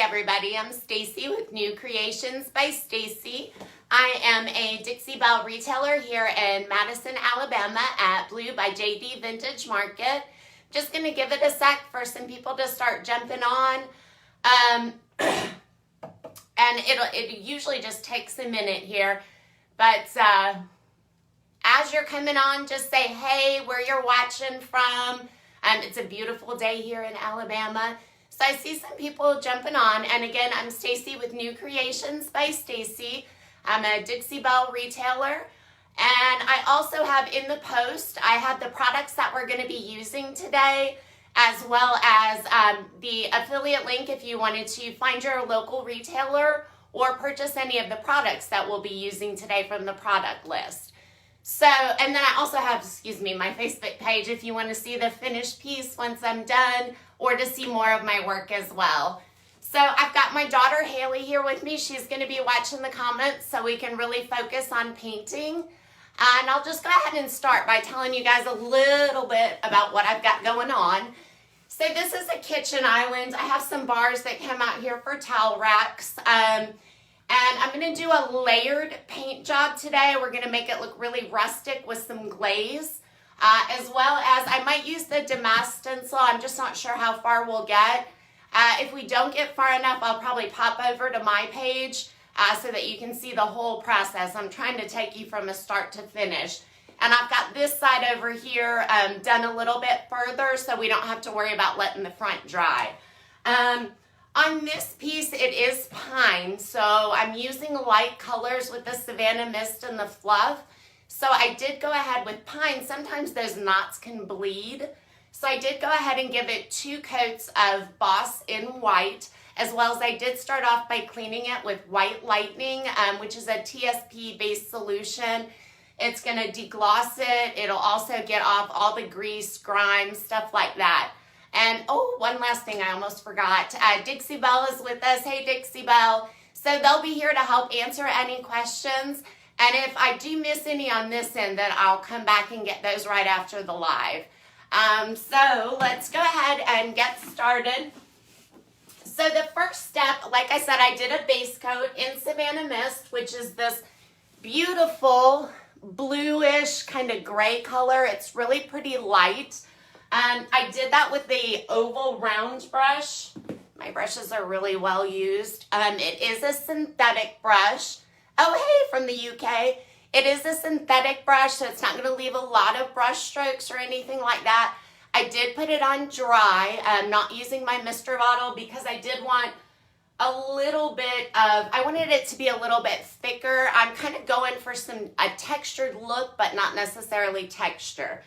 everybody, I'm Stacy with New Creations by Stacy. I am a Dixie Belle retailer here in Madison, Alabama at Blue by JD Vintage Market. Just going to give it a sec for some people to start jumping on. And it usually just takes a minute here. But as you're coming on, just say, hey, where you're watching from. It's a beautiful day here in Alabama. So I see some people jumping on. And again, I'm Stacy with New Creations by Stacy. I'm a Dixie Belle retailer. And I also have in the post, I have the products that we're going to be using today, as well as the affiliate link if you wanted to find your local retailer or purchase any of the products that we'll be using today from the product list. So, and then I also have, my Facebook page if you want to see the finished piece once I'm done or to see more of my work as well. So I've got my daughter Haley here with me. She's going to be watching the comments so we can really focus on painting. And I'll just go ahead and start by telling you guys a little bit about what I've got going on. So this is a kitchen island. I have some bars that come out here for towel racks. And I'm going to do a layered paint job today. We're going to make it look really rustic with some glaze, as well as I might use the damask stencil. I'm just not sure how far we'll get. If we don't get far enough, I'll probably pop over to my page so that you can see the whole process. I'm trying to take you from a start to finish. And I've got this side over here done a little bit further so we don't have to worry about letting the front dry. On this piece, it is pine, so I'm using light colors with the Savannah Mist and the Fluff. So I did go ahead with pine. Sometimes those knots can bleed. So I did go ahead and give it 2 coats of Boss in white, as well as I did start off by cleaning it with White Lightning, which is a TSP-based solution. It's going to degloss it. It'll also get off all the grease, grime, stuff like that. And, oh, one last thing I almost forgot. Dixie Belle is with us. Hey, Dixie Belle. So they'll be here to help answer any questions. And if I do miss any on this end, then I'll come back and get those right after the live. So let's go ahead and get started. So the first step, like I said, I did a base coat in Savannah Mist, which is this beautiful bluish kind of gray color. It's really pretty light. I did that with the oval round brush. My brushes are really well used. It is a synthetic brush. Oh, hey, from the UK. It is a synthetic brush, so it's not going to leave a lot of brush strokes or anything like that. I did put it on dry. I'm not using my Mr. bottle because I did want a little bit of, I wanted it to be a little bit thicker. I'm kind of going for a textured look, but not necessarily texture.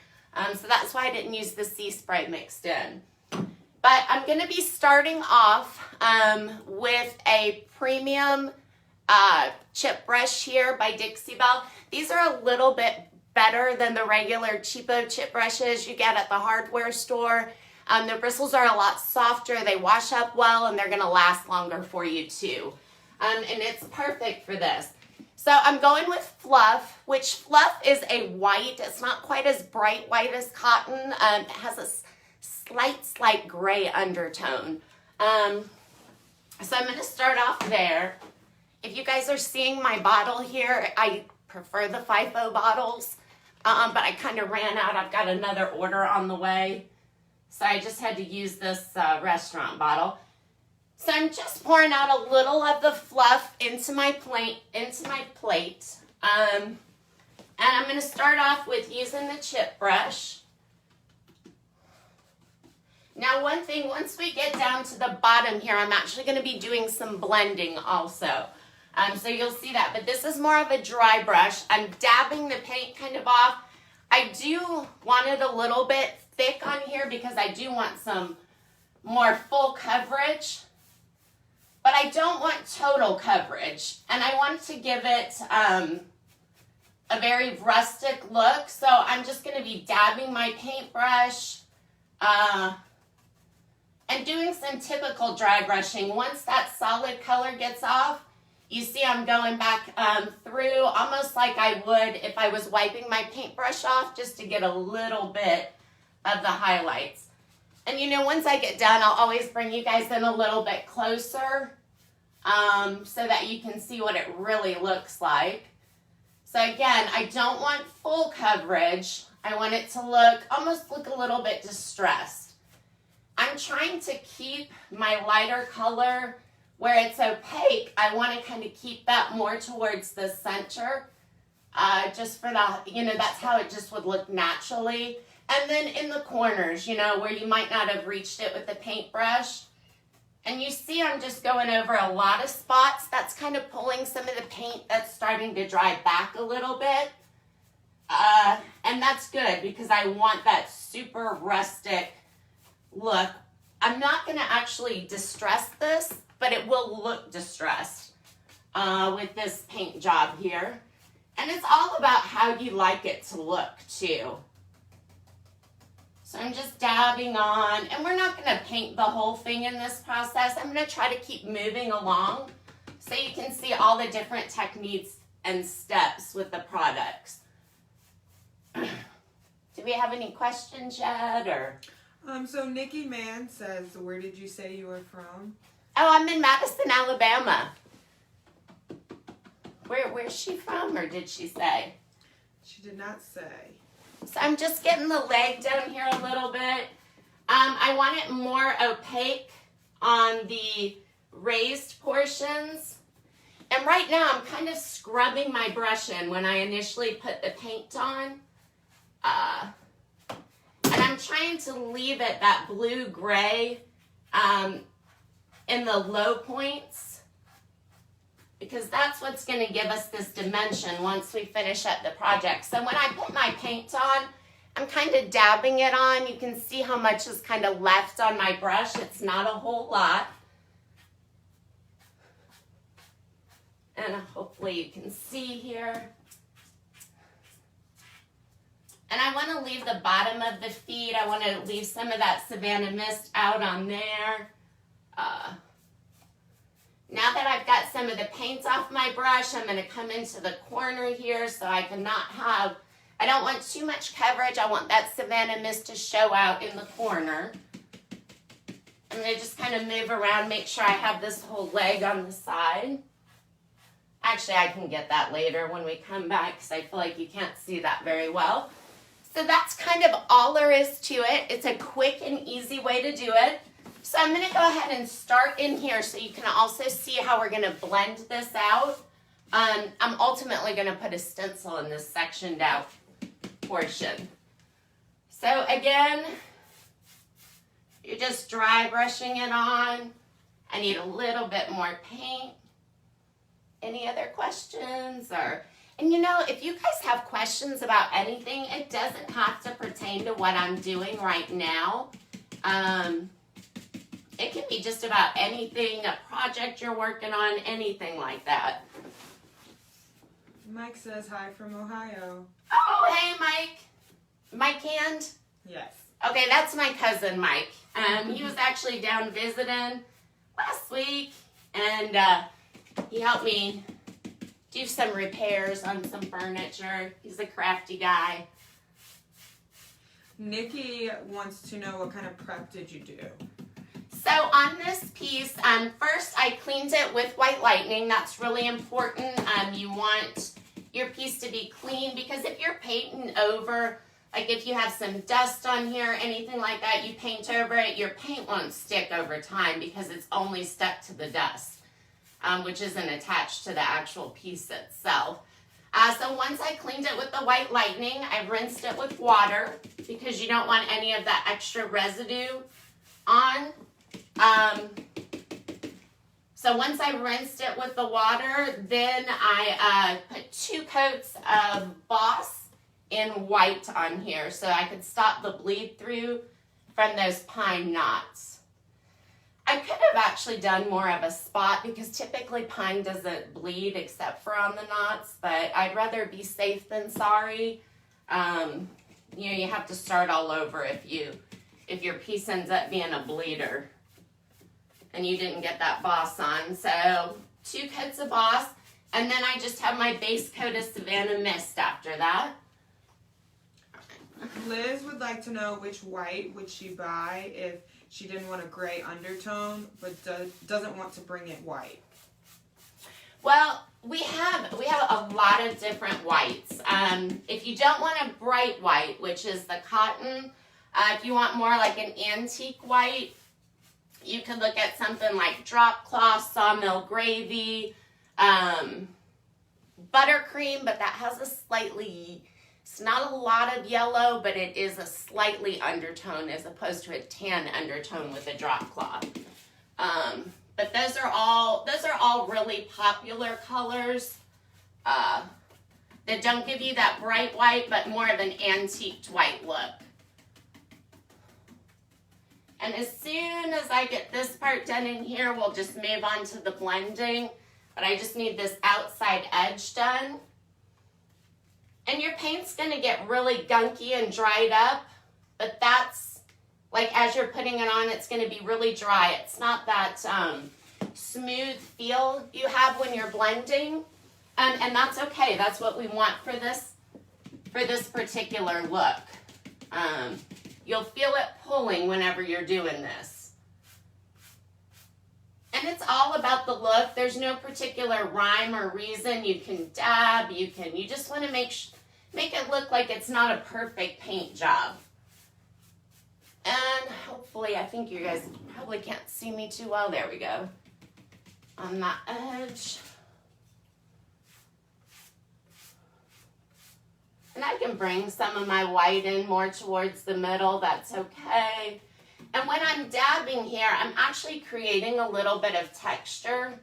So that's why I didn't use the sea spray mixed in. But I'm going to be starting off with a premium chip brush here by Dixie Belle. These are a little bit better than the regular cheapo chip brushes you get at the hardware store. The bristles are a lot softer, they wash up well, and they're going to last longer for you too. And it's perfect for this. So I'm going with Fluff, which Fluff is a white. It's not quite as bright white as cotton. It has a slight gray undertone. So I'm going to start off there. If you guys are seeing my bottle here, I prefer the FIFO bottles, but I kind of ran out. I've got another order on the way. So I just had to use this restaurant bottle. So I'm just pouring out a little of the Fluff into my plate. And I'm going to start off with using the chip brush. Now one thing, once we get down to the bottom here, I'm actually going to be doing some blending also. So you'll see that. But this is more of a dry brush. I'm dabbing the paint kind of off. I do want it a little bit thick on here because I do want some more full coverage. But I don't want total coverage. And I want to give it a very rustic look. So I'm just going to be dabbing my paintbrush and doing some typical dry brushing. Once that solid color gets off, you see I'm going back through almost like I would if I was wiping my paintbrush off just to get a little bit of the highlights. And you know, once I get done, I'll always bring you guys in a little bit closer so that you can see what it really looks like. So again, I don't want full coverage. I want it to almost look a little bit distressed. I'm trying to keep my lighter color where it's opaque. I want to kind of keep that more towards the center, just for the, you know, that's how it just would look naturally. And then in the corners, you know, where you might not have reached it with the paintbrush. And you see I'm just going over a lot of spots. That's kind of pulling some of the paint that's starting to dry back a little bit. And that's good because I want that super rustic look. I'm not going to actually distress this, but it will look distressed with this paint job here. And it's all about how you like it to look too. So I'm just dabbing on, and we're not going to paint the whole thing in this process. I'm going to try to keep moving along so you can see all the different techniques and steps with the products. Do we have any questions yet? Or? So Nikki Mann says, where did you say you were from? Oh, I'm in Madison, Alabama. Where's she from, or did she say? She did not say. So I'm just getting the leg down here a little bit. I want it more opaque on the raised portions. And right now I'm kind of scrubbing my brush in when I initially put the paint on. And I'm trying to leave it that blue-gray in the low points, because that's what's going to give us this dimension once we finish up the project. So when I put my paint on, I'm kind of dabbing it on. You can see how much is kind of left on my brush. It's not a whole lot. And hopefully you can see here. And I want to leave the bottom of the feet. I want to leave some of that Savannah mist out on there. Now that I've got some of the paint off my brush, I'm going to come into the corner here so I don't want too much coverage. I want that Savannah mist to show out in the corner. I'm going to just kind of move around, make sure I have this whole leg on the side. Actually, I can get that later when we come back because I feel like you can't see that very well. So that's kind of all there is to it. It's a quick and easy way to do it. So I'm going to go ahead and start in here so you can also see how we're going to blend this out. I'm ultimately going to put a stencil in this sectioned out portion. So again, you're just dry brushing it on. I need a little bit more paint. Any other questions? And you know, if you guys have questions about anything, it doesn't have to pertain to what I'm doing right now. It can be just about anything, a project you're working on, anything like that. Mike says hi from Ohio. Oh, hey, Mike. Mike Hand? Yes. Okay, that's my cousin, Mike. He was actually down visiting last week, and he helped me do some repairs on some furniture. He's a crafty guy. Nikki wants to know, what kind of prep did you do? So on this piece, first I cleaned it with White Lightning. That's really important. You want your piece to be clean because if you're painting over, like if you have some dust on here, anything like that, you paint over it, your paint won't stick over time because it's only stuck to the dust, which isn't attached to the actual piece itself. So once I cleaned it with the White Lightning, I rinsed it with water because you don't want any of that extra residue on. So once I rinsed it with the water, then I put 2 coats of Boss in white on here so I could stop the bleed through from those pine knots. I could have actually done more of a spot because typically pine doesn't bleed except for on the knots, but I'd rather be safe than sorry. You know, you have to start all over if your piece ends up being a bleeder and you didn't get that Boss on. So 2 coats of Boss, and then I just have my base coat of Savannah Mist after that. Liz would like to know which white would she buy if she didn't want a gray undertone, but doesn't want to bring it white. Well, we have a lot of different whites. If you don't want a bright white, which is the cotton, if you want more like an antique white, you can look at something like drop cloth, sawmill gravy, buttercream, but that has a slightly, it's not a lot of yellow, but it is a slightly undertone as opposed to a tan undertone with a drop cloth. But those are all really popular colors that don't give you that bright white, but more of an antiqued white look. And as soon as I get this part done in here, we'll just move on to the blending. But I just need this outside edge done. And your paint's gonna get really gunky and dried up, but that's, like as you're putting it on, it's gonna be really dry. It's not that smooth feel you have when you're blending. And that's okay, that's what we want for this particular look. You'll feel it pulling whenever you're doing this. And it's all about the look. There's no particular rhyme or reason. You can dab, you just want to make it look like it's not a perfect paint job. And hopefully, I think you guys probably can't see me too well. There we go. On that edge. And I can bring some of my white in more towards the middle. That's okay. And when I'm dabbing here, I'm actually creating a little bit of texture.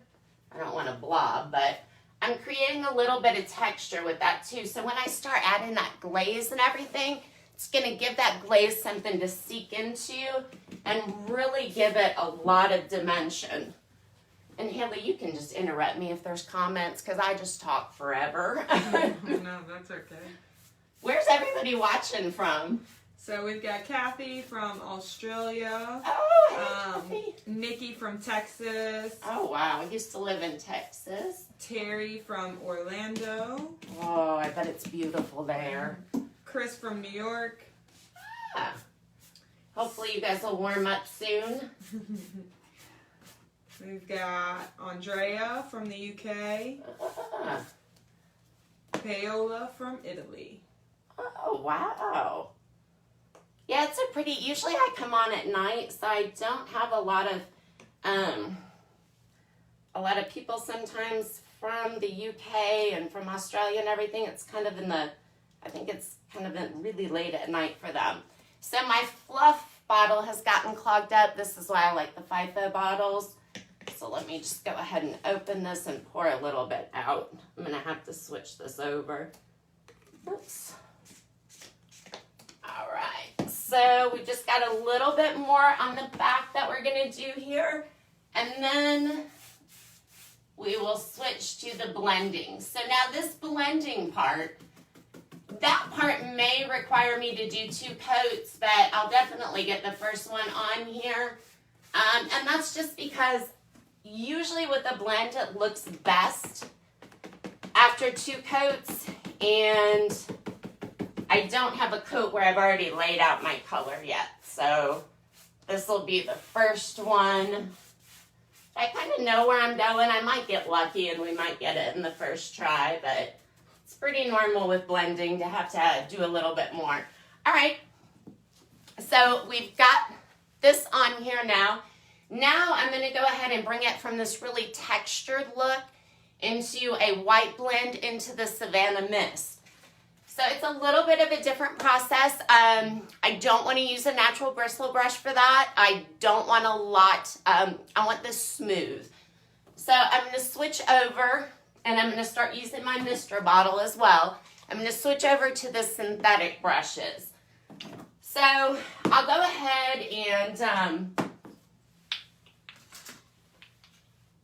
I don't want to blob, but I'm creating a little bit of texture with that too. So when I start adding that glaze and everything, it's going to give that glaze something to seek into and really give it a lot of dimension. And Haley, you can just interrupt me if there's comments because I just talk forever. No, that's okay. Where's everybody watching from? So we've got Kathy from Australia. Oh, hey, Nikki from Texas. oh, wow. I used to live in Texas. Terry from Orlando. Oh, I bet it's beautiful there. Chris from New York. Ah. Hopefully you guys will warm up soon. We've got Andrea from the UK. Ah. Paola from Italy. Oh, wow. Yeah, it's a pretty, usually I come on at night, so I don't have a lot of people sometimes from the UK and from Australia and everything. It's kind of I think it's kind of really late at night for them. So my Fluff bottle has gotten clogged up. This is why I like the FIFO bottles. So let me just go ahead and open this and pour a little bit out. I'm going to have to switch this over. Oops. All right. So we just got a little bit more on the back that we're going to do here. And then we will switch to the blending. So now this blending part, that part may require me to do 2 coats, but I'll definitely get the first one on here. And that's just because usually with a blend, it looks best after 2 coats, and I don't have a coat where I've already laid out my color yet. So this will be the first one. I kind of know where I'm going. I might get lucky and we might get it in the first try, but it's pretty normal with blending to have to do a little bit more. All right, so we've got this on here now. Now I'm going to go ahead and bring it from this really textured look into a white blend into the Savannah Mist. So it's a little bit of a different process. I don't want to use a natural bristle brush for that. I don't want a lot. I want this smooth. So I'm going to switch over, and I'm going to start using my mister bottle as well. I'm going to switch over to the synthetic brushes. So I'll go ahead and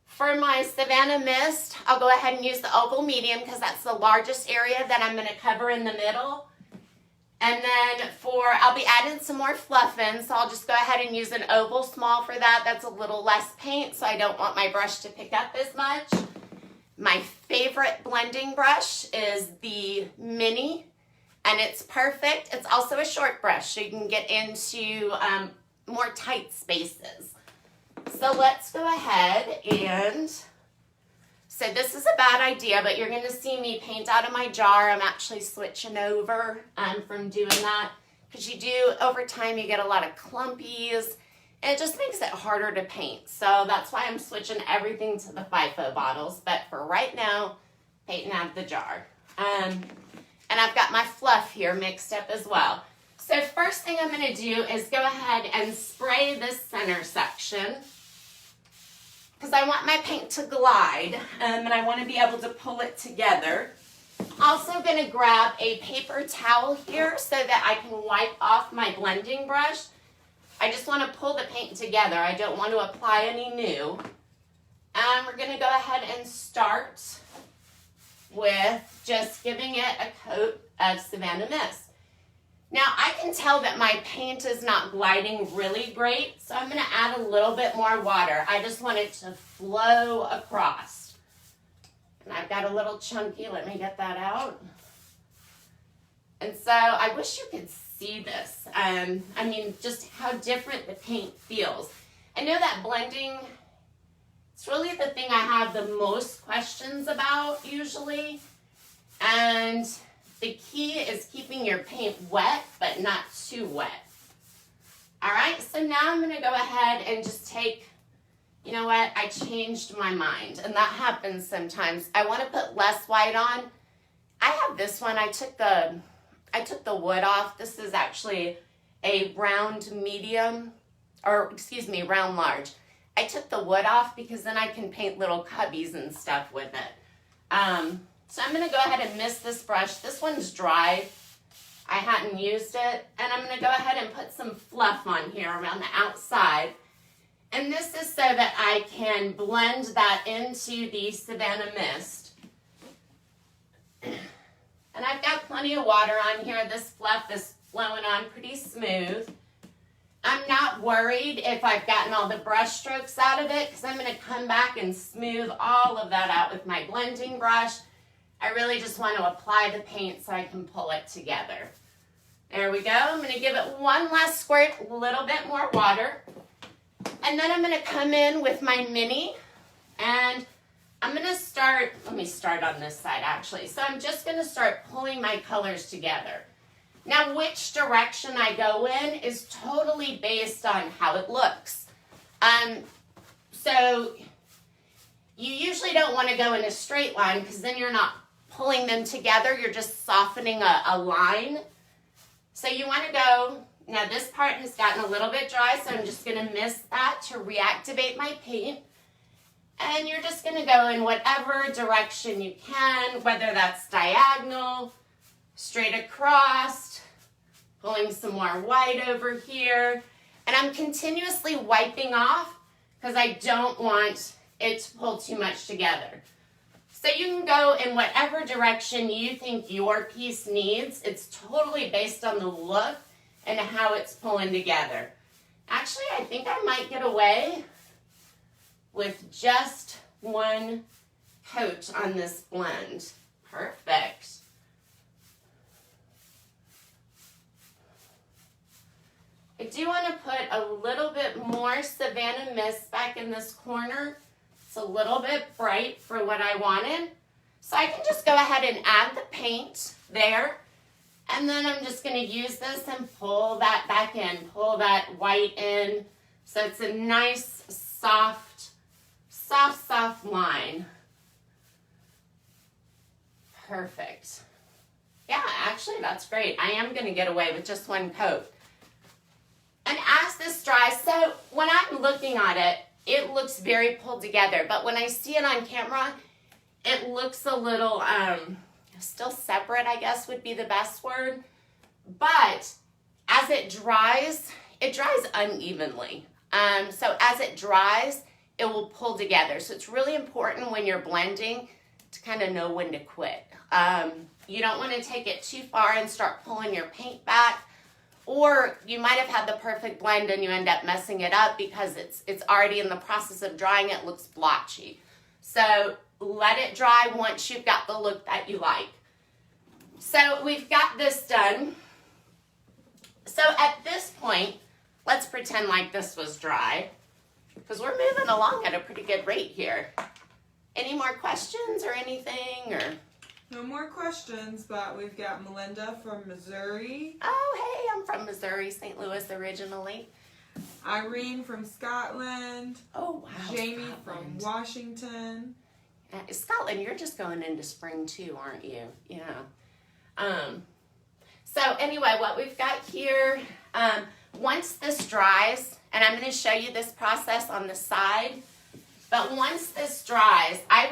for my Savannah Mist, I'll go ahead and use the oval medium because that's the largest area that I'm going to cover in the middle. And then I'll be adding some more fluff in, so I'll just go ahead and use an oval small for that. That's a little less paint, so I don't want my brush to pick up as much. My favorite blending brush is the mini, and it's perfect. It's also a short brush, so you can get into more tight spaces. So let's go ahead and, so this is a bad idea, but you're gonna see me paint out of my jar. I'm actually switching over from doing that, because you do, over time, you get a lot of clumpies, and it just makes it harder to paint. So that's why I'm switching everything to the FIFO bottles, but for right now, painting out of the jar. And I've got my fluff here mixed up as well. So first thing I'm gonna do is go ahead and spray this center section, because I want my paint to glide, and I want to be able to pull it together. Also gonna grab a paper towel here so that I can wipe off my blending brush. I just want to pull the paint together. I don't want to apply any new. And we're gonna go ahead and start with just giving it a coat of Savannah Mist. Now I can tell that my paint is not gliding really great, so I'm going to add a little bit more water. I just want it to flow across. And I've got a little chunky, let me get that out. And so I wish you could see this. I mean, just how different the paint feels. I know that blending, it's really the thing I have the most questions about usually. And the key is keeping your paint wet, but not too wet. All right, so now I'm gonna go ahead and just take, you know what, I changed my mind, and that happens sometimes. I wanna put less white on. I have this one, I took the wood off. This is actually a round medium, or excuse me, round large. I took the wood off because then I can paint little cubbies and stuff with it. So I'm going to go ahead and mist this brush. This one's dry. I hadn't used it. And I'm going to go ahead and put some fluff on here around the outside. And this is so that I can blend that into the Savannah Mist. And I've got plenty of water on here. This fluff is flowing on pretty smooth. I'm not worried if I've gotten all the brush strokes out of it, because I'm going to come back and smooth all of that out with my blending brush. I really just want to apply the paint so I can pull it together. There we go. I'm going to give it one last squirt, a little bit more water. And then I'm going to come in with my mini, and I'm going to start, let me start on this side actually. So I'm just going to start pulling my colors together. Now, which direction I go in is totally based on how it looks. So you usually don't want to go in a straight line, because then you're not pulling them together, you're just softening a line. So you want to go, now this part has gotten a little bit dry, so I'm just going to mist that to reactivate my paint. And you're just going to go in whatever direction you can, whether that's diagonal, straight across, pulling some more white over here. And I'm continuously wiping off, because I don't want it to pull too much together. So you can go in whatever direction you think your piece needs. It's totally based on the look and how it's pulling together. Actually, I think I might get away with just one coat on this blend. Perfect. I do want to put a little bit more Savannah Mist back in this corner. It's a little bit bright for what I wanted. So I can just go ahead and add the paint there. And then I'm just going to use this and pull that back in, pull that white in. So it's a nice, soft line. Perfect. Yeah, actually that's great. I am going to get away with just one coat. And as this dries, so when I'm looking at it, it looks very pulled together. But when I see it on camera, it looks a little, still separate, I guess would be the best word. But as it dries unevenly. So as it dries, it will pull together. So it's really important when you're blending to kind of know when to quit. You don't want to take it too far and start pulling your paint back. Or you might have had the perfect blend and you end up messing it up because it's already in the process of drying. It looks blotchy. So let it dry once you've got the look that you like. So we've got this done. So at this point, let's pretend like this was dry, because we're moving along at a pretty good rate here. Any more questions or anything? Or No more questions, but we've got Melinda from Missouri. oh, hey, I'm from Missouri, St. Louis originally. Irene from Scotland. Oh, wow. Jamie Scotland. from Washington. Scotland, you're just going into spring too, aren't you? Yeah. So anyway, what we've got here, once this dries, and I'm going to show you this process on the side, but once this dries, I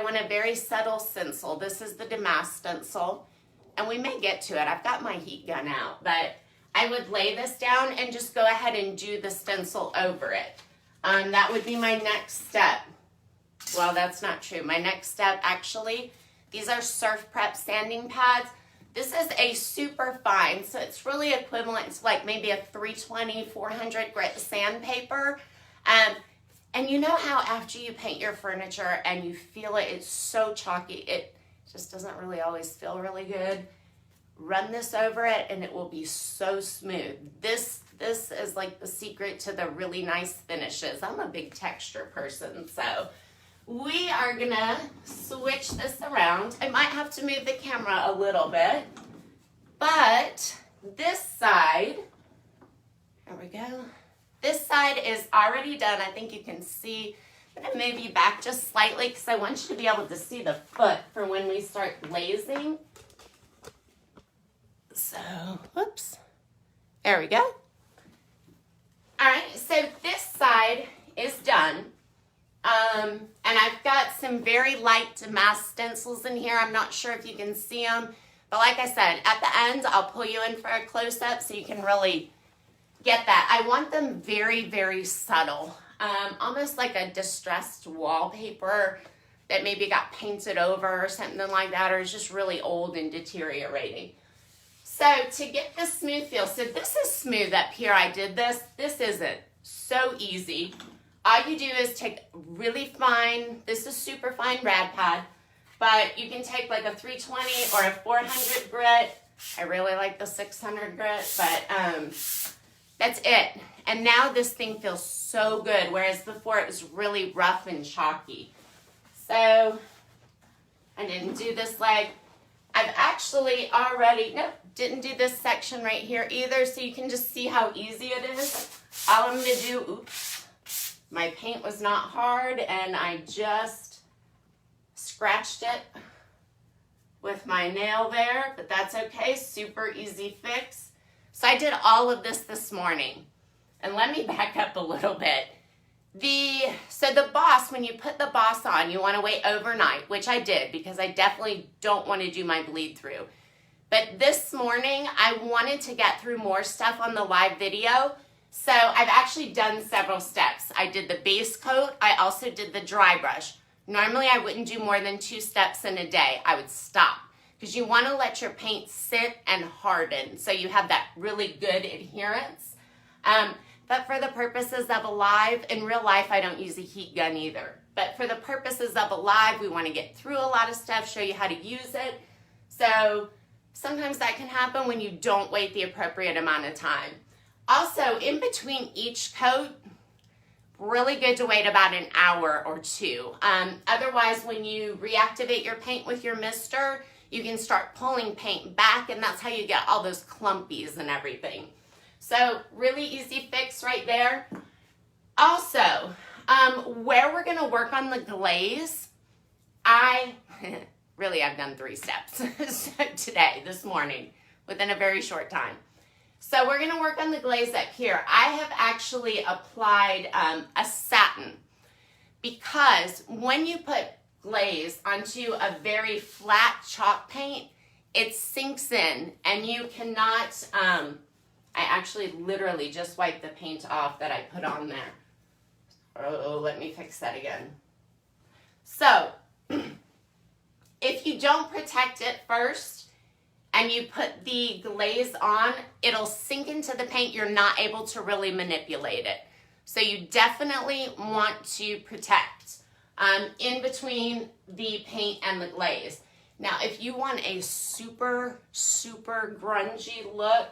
want a very subtle stencil. This is the damask stencil, and we may get to it. I've got my heat gun out, but I would lay this down and just go ahead and do the stencil over it. That would be my next step. Well, that's not true. My next step, actually, these are Surf Prep sanding pads. This is a super fine, so it's really equivalent to like maybe a 320, 400 grit sandpaper. And you know how after you paint your furniture and you feel it, it's so chalky, it just doesn't really always feel really good? Run this over it and it will be so smooth. This is like the secret to the really nice finishes. I'm a big texture person, so we are gonna switch this around. I might have to move the camera a little bit, but this side, there we go. This side is already done. I think you can see. I'm gonna move you back just slightly because I want you to be able to see the foot for when we start glazing. So, whoops. There we go. All right, so this side is done. And I've got some very light damask stencils in here. I'm not sure if you can see them, but like I said, at the end, I'll pull you in for a close-up so you can really get that. I want them very, very subtle, almost like a distressed wallpaper that maybe got painted over or something like that, or is just really old and deteriorating. So to get this smooth feel, so this is smooth up here. I did this. This isn't. So easy. All you do is take really fine, this is super fine rad pad, but you can take like a 320 or a 400 grit. I really like the 600 grit, but that's it. And now this thing feels so good, whereas before it was really rough and chalky. So I didn't do this leg. I've actually already, nope, didn't do this section right here either, so you can just see how easy it is. All I'm gonna do, oops. My paint was not hard and I just scratched it with my nail there, but that's okay, super easy fix. So I did all of this morning. And let me back up a little bit. So the boss, when you put the boss on, you want to wait overnight, which I did because I definitely don't want to do my bleed through. But this morning, I wanted to get through more stuff on the live video. So I've actually done several steps. I did the base coat. I also did the dry brush. Normally, I wouldn't do more than 2 steps in a day. I would stop because you want to let your paint sit and harden so you have that really good adherence. But for the purposes of a live, in real life, I don't use a heat gun either. But for the purposes of a live, we want to get through a lot of stuff, show you how to use it. So sometimes that can happen when you don't wait the appropriate amount of time. Also, in between each coat, really good to wait about an hour or 2. Otherwise, when you reactivate your paint with your mister, you can start pulling paint back, and that's how you get all those clumpies and everything. So, really easy fix right there. Also, where we're going to work on the glaze, I've done 3 steps today, this morning, within a very short time. So we're going to work on the glaze up here. I have actually applied a satin because when you put glaze onto a very flat chalk paint, it sinks in and you cannot, I actually literally just wiped the paint off that I put on there. Oh, let me fix that again. So if you don't protect it first, and you put the glaze on, it'll sink into the paint. You're not able to really manipulate it. So you definitely want to protect in between the paint and the glaze. Now, if you want a super, super grungy look,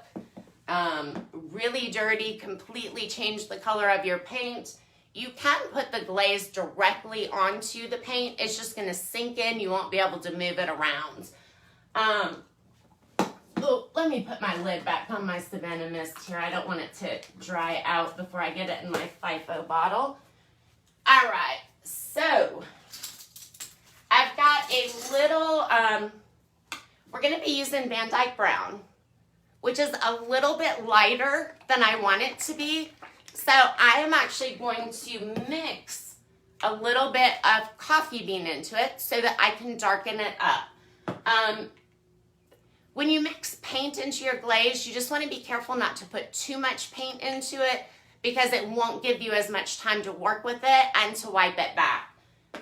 really dirty, completely change the color of your paint, you can put the glaze directly onto the paint. It's just going to sink in. You won't be able to move it around. Oh, let me put my lid back on my Savannah mist here. I don't want it to dry out before I get it in my FIFO bottle. All right, so I've got a little, we're going to be using Van Dyke Brown, which is a little bit lighter than I want it to be. So I am actually going to mix a little bit of coffee bean into it so that I can darken it up. When you mix paint into your glaze, you just want to be careful not to put too much paint into it because it won't give you as much time to work with it and to wipe it back.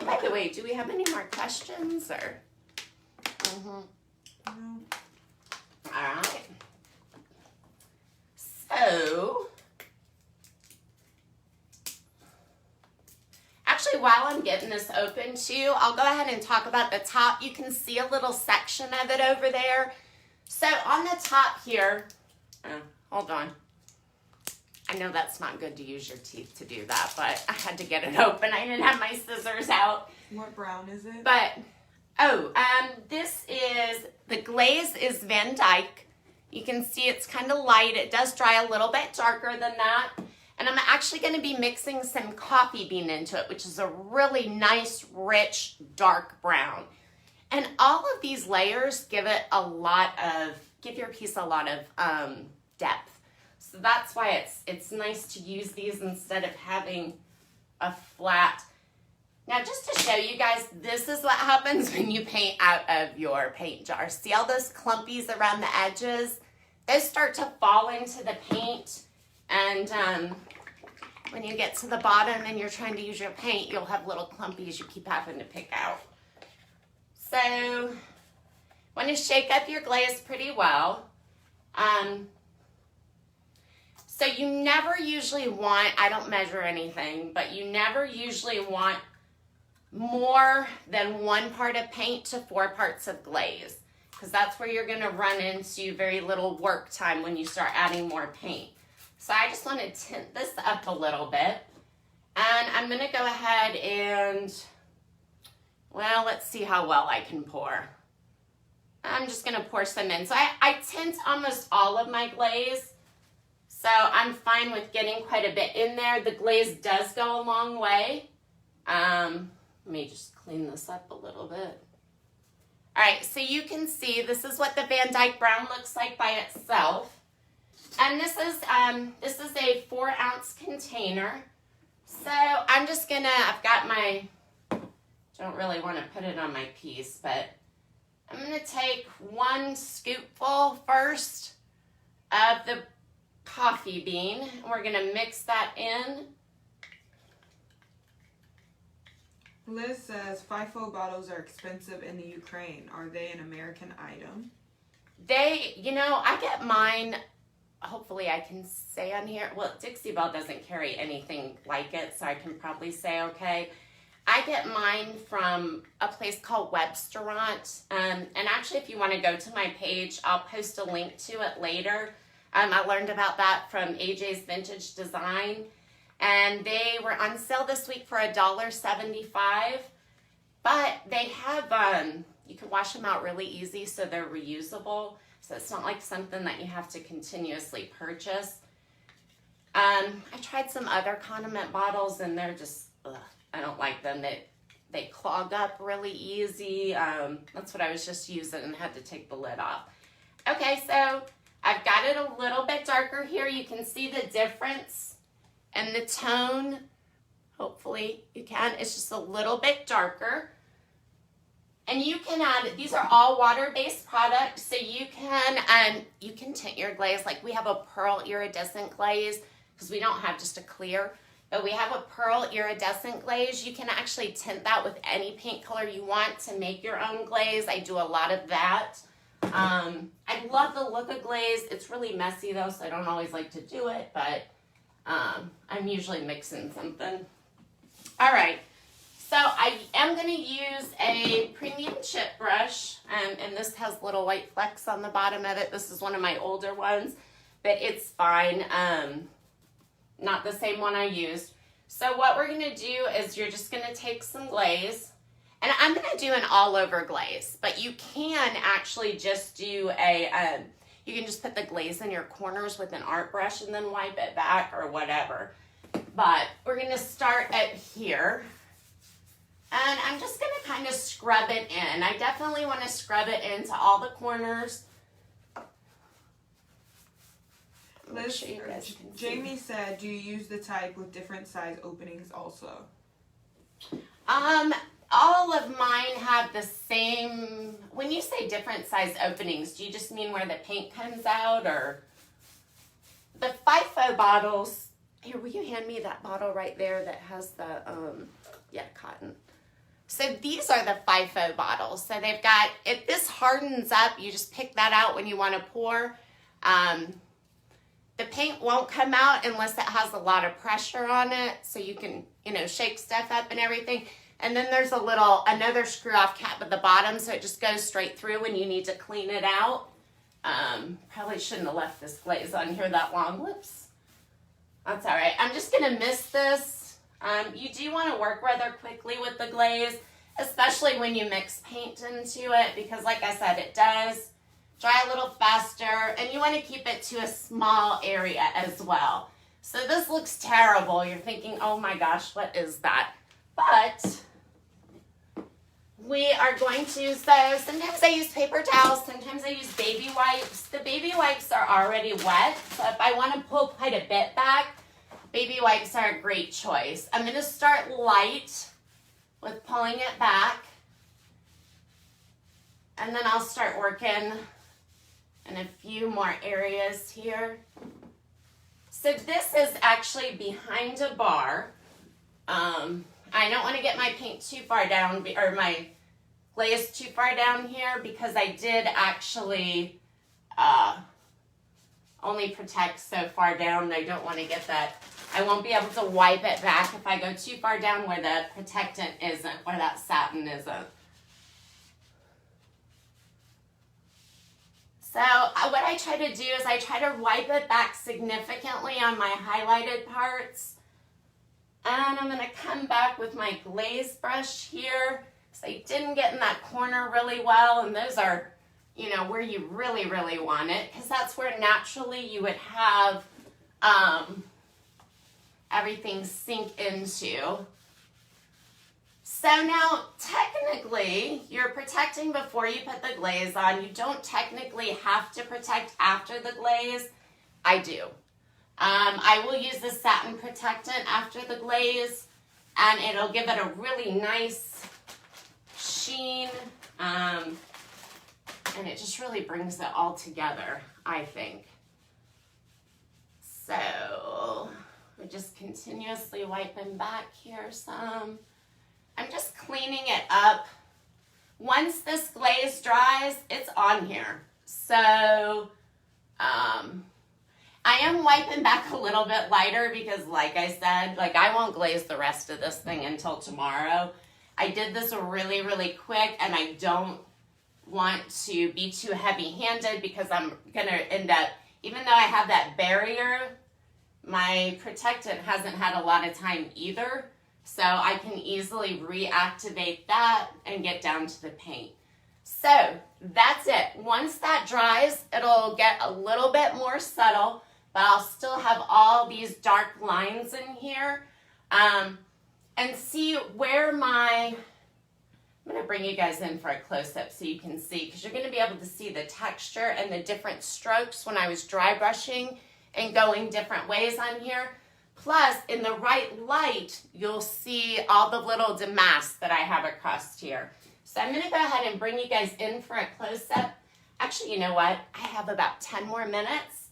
By the way, do we have any more questions or? No. All right. So, actually, while I'm getting this open too, I'll go ahead and talk about the top. You can see a little section of it over there. So on the top here, hold on. I know that's not good to use your teeth to do that, but I had to get it open. I didn't have my scissors out. What brown is it? But, this is, the glaze is Van Dyke. You can see it's kind of light. It does dry a little bit darker than that. And I'm actually going to be mixing some coffee bean into it, which is a really nice, rich, dark brown. And all of these layers give your piece a lot of depth. So that's why it's nice to use these instead of having a flat. Now, just to show you guys, this is what happens when you paint out of your paint jar. See all those clumpies around the edges? Those start to fall into the paint. And when you get to the bottom and you're trying to use your paint, you'll have little clumpies you keep having to pick out. So, want to shake up your glaze pretty well. So you never usually want, I don't measure anything, but you never usually want more than 1 part of paint to 4 parts of glaze, because that's where you're going to run into very little work time when you start adding more paint. So I just want to tint this up a little bit, and I'm going to go ahead and, well, let's see how well I can pour. I'm just going to pour some in. So I tint almost all of my glaze, so I'm fine with getting quite a bit in there. The glaze does go a long way. Let me just clean this up a little bit. All right, so you can see this is what the Van Dyke Brown looks like by itself. And this is a 4-ounce container. So I'm just gonna, I've got my, don't really want to put it on my piece, but I'm gonna take 1 scoopful first of the coffee bean, and we're gonna mix that in. Liz says FIFO bottles are expensive in the Ukraine. Are they an American item? They, I get mine, hopefully I can say on here, well, Dixie Belle doesn't carry anything like it, so I can probably say okay. I get mine from a place called Websterant, and actually if you want to go to my page, I'll post a link to it later. I learned about that from AJ's Vintage Design. And they were on sale this week for $1.75, but they have, you can wash them out really easy, so they're reusable. So it's not like something that you have to continuously purchase. I tried some other condiment bottles, and they're just, I don't like them. They clog up really easy. That's what I was just using and had to take the lid off. Okay, so I've got it a little bit darker here. You can see the difference. And the tone, hopefully you can, it's just a little bit darker. And you can add, these are all water-based products, so you can tint your glaze. Like we have a pearl iridescent glaze, because we don't have just a clear, but we have a pearl iridescent glaze. You can actually tint that with any paint color you want to make your own glaze. I do a lot of that. I love the look of glaze. It's really messy though, so I don't always like to do it, but I'm usually mixing something. All right, so I am I'm going to use a premium chip brush, and this has little white flecks on the bottom of it. This is one of my older ones, but it's fine. Not the same one I used. So what we're going to do is you're just going to take some glaze, and I'm going to do an all-over glaze, but you can actually just do you can just put the glaze in your corners with an art brush and then wipe it back or whatever. But we're going to start at here. And I'm just going to kind of scrub it in. I definitely want to scrub it into all the corners. Liz, Sure you guys can Jamie said, do you use the type with different size openings also? All of mine have the same. When you say different size openings, do you just mean where the paint comes out, or the FIFO bottles? Here, will you hand me that bottle right there that has the cotton? So these are the FIFO bottles. So they've got, if this hardens up, you just pick that out when you want to pour. The paint won't come out unless it has a lot of pressure on it, so you can, shake stuff up and everything. And then there's another screw off cap at the bottom, so it just goes straight through when you need to clean it out. Probably shouldn't have left this glaze on here that long. Whoops. That's all right. I'm just going to mist this. You do want to work rather quickly with the glaze, especially when you mix paint into it, because like I said, it does dry a little faster, and you want to keep it to a small area as well. So this looks terrible. You're thinking, oh my gosh, what is that? But we are going to, so sometimes I use paper towels, sometimes I use baby wipes. The baby wipes are already wet, so if I want to pull quite a bit back, baby wipes are a great choice. I'm going to start light with pulling it back, and then I'll start working in a few more areas here. So this is actually behind a bar. I don't want to get my paint too far down, or my glaze too far down here, because I did actually only protect so far down. I don't want to get that. I won't be able to wipe it back if I go too far down where the protectant isn't, or that satin isn't. So what I try to do is I try to wipe it back significantly on my highlighted parts. And I'm going to come back with my glaze brush here, because I didn't get in that corner really well. And those are, where you really, really want it, because that's where naturally you would have everything sink into. So now, technically, you're protecting before you put the glaze on. You don't technically have to protect after the glaze. I do. I will use the satin protectant after the glaze, and it'll give it a really nice sheen, and it just really brings it all together, I think. So we're just continuously wiping back here some. I'm just cleaning it up. Once this glaze dries, it's on here. So I am wiping back a little bit lighter because, like I said, I won't glaze the rest of this thing until tomorrow. I did this really, really quick, and I don't want to be too heavy-handed because I'm going to end up, even though I have that barrier, my protectant hasn't had a lot of time either, so I can easily reactivate that and get down to the paint. So that's it. Once that dries, it'll get a little bit more subtle, but I'll still have all these dark lines in here. And see where I'm going to bring you guys in for a close-up so you can see, because you're going to be able to see the texture and the different strokes when I was dry brushing and going different ways on here. Plus, in the right light, you'll see all the little damask that I have across here. So I'm going to go ahead and bring you guys in for a close-up. Actually, you know what? I have about 10 more minutes.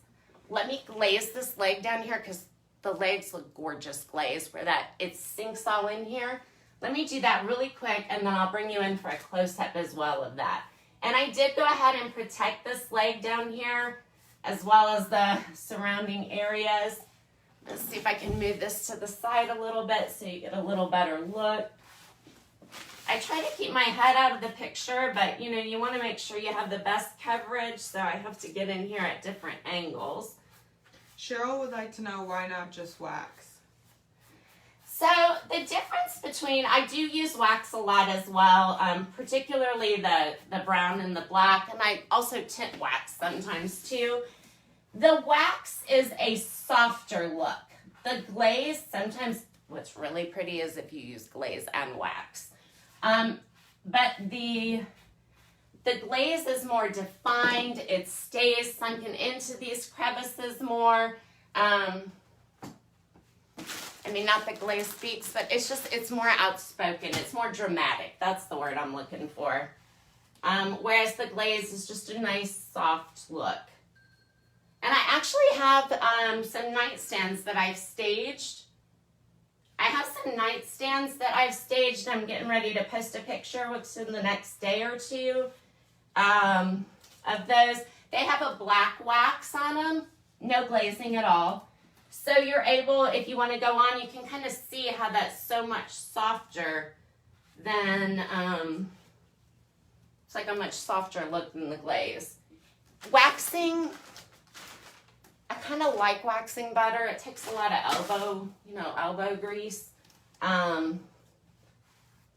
Let me glaze this leg down here because the legs look gorgeous glazed where it sinks all in here. Let me do that really quick, and then I'll bring you in for a close-up as well of that. And I did go ahead and protect this leg down here as well as the surrounding areas. Let's see if I can move this to the side a little bit so you get a little better look. I try to keep my head out of the picture, but you know, you want to make sure you have the best coverage, so I have to get in here at different angles. Cheryl would like to know why not just wax? So the difference between, I do use wax a lot as well, particularly the brown and the black, and I also tint wax sometimes too. The wax is a softer look. The glaze, sometimes what's really pretty is if you use glaze and wax. But the glaze is more defined. It stays sunken into these crevices more. I mean, not that glaze speaks, but it's more outspoken. It's more dramatic. That's the word I'm looking for. Whereas the glaze is just a nice, soft look. And I actually have some nightstands that I've staged. I have some nightstands that I've staged. I'm getting ready to post a picture within the next day or two of those. They have a black wax on them, no glazing at all. So you're able, if you want to go on, you can kind of see how that's so much softer than, it's like a much softer look than the glaze. Waxing, I kind of like waxing better. It takes a lot of elbow grease. But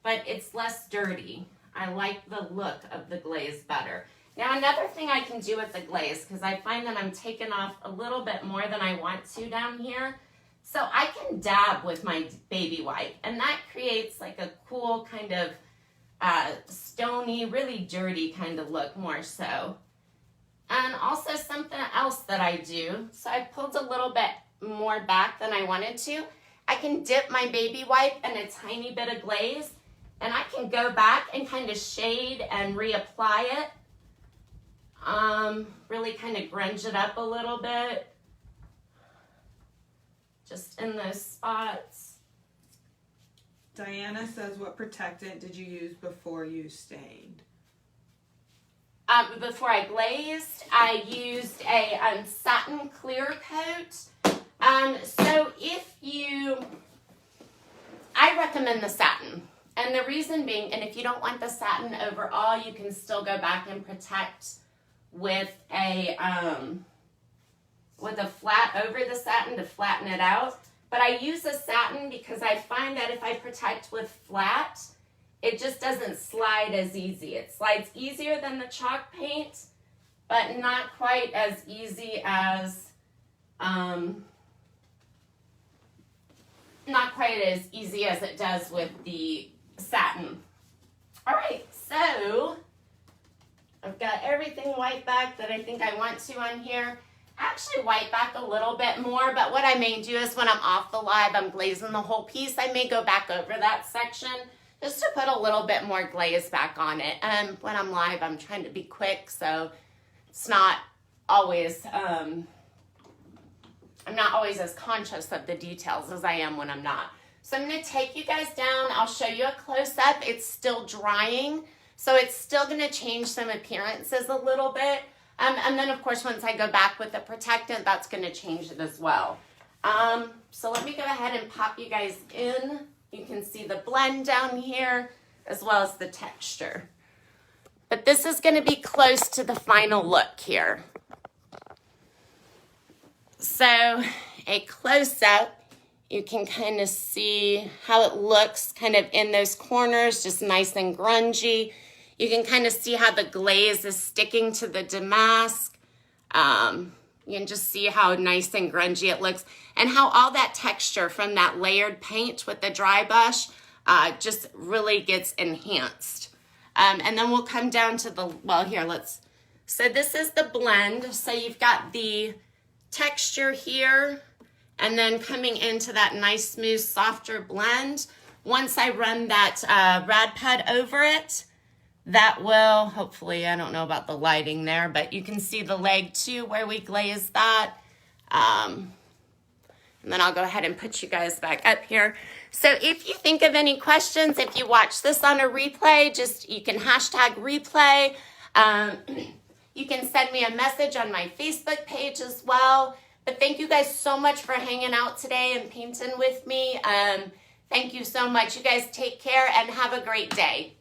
it's less dirty. I like the look of the glaze better. Now another thing I can do with the glaze, because I find that I'm taking off a little bit more than I want to down here. So I can dab with my baby wipe, and that creates like a cool kind of stony, really dirty kind of look more so. And also something else that I do, so I pulled a little bit more back than I wanted to. I can dip my baby wipe in a tiny bit of glaze, and I can go back and kind of shade and reapply it. Really kind of grunge it up a little bit. Just in those spots. Diana says, what protectant did you use before you stained? Before I glazed, I used a satin clear coat. So I recommend the satin. And the reason being, and if you don't want the satin overall, you can still go back and protect with a flat over the satin to flatten it out. But I use a satin because I find that if I protect with flat, it just doesn't slide as easy. It slides easier than the chalk paint, but not quite as easy as it does with the satin. All right, so I've got everything white back that I think I want to on here. Actually white back a little bit more, but what I may do is when I'm off the live, I'm glazing the whole piece, I may go back over that section just to put a little bit more glaze back on it. When I'm live, I'm trying to be quick, so it's not always, I'm not always as conscious of the details as I am when I'm not. So I'm going to take you guys down. I'll show you a close-up. It's still drying, so it's still going to change some appearances a little bit. And then, of course, once I go back with the protectant, that's going to change it as well. So let me go ahead and pop you guys in. You can see the blend down here as well as the texture. But this is going to be close to the final look here. So a close-up, you can kind of see how it looks kind of in those corners, just nice and grungy. You can kind of see how the glaze is sticking to the damask. You can just see how nice and grungy it looks and how all that texture from that layered paint with the dry brush just really enhanced enhanced. And then we'll come down to so this is the blend. So you've got the texture here and then coming into that nice, smooth, softer blend. Once I run that rad pad over it, that will, hopefully, I don't know about the lighting there, but you can see the leg too where we glazed that. And then I'll go ahead and put you guys back up here. So if you think of any questions, if you watch this on a replay, you can hashtag replay. You can send me a message on my Facebook page as well. But thank you guys so much for hanging out today and painting with me. Thank you so much. You guys take care and have a great day.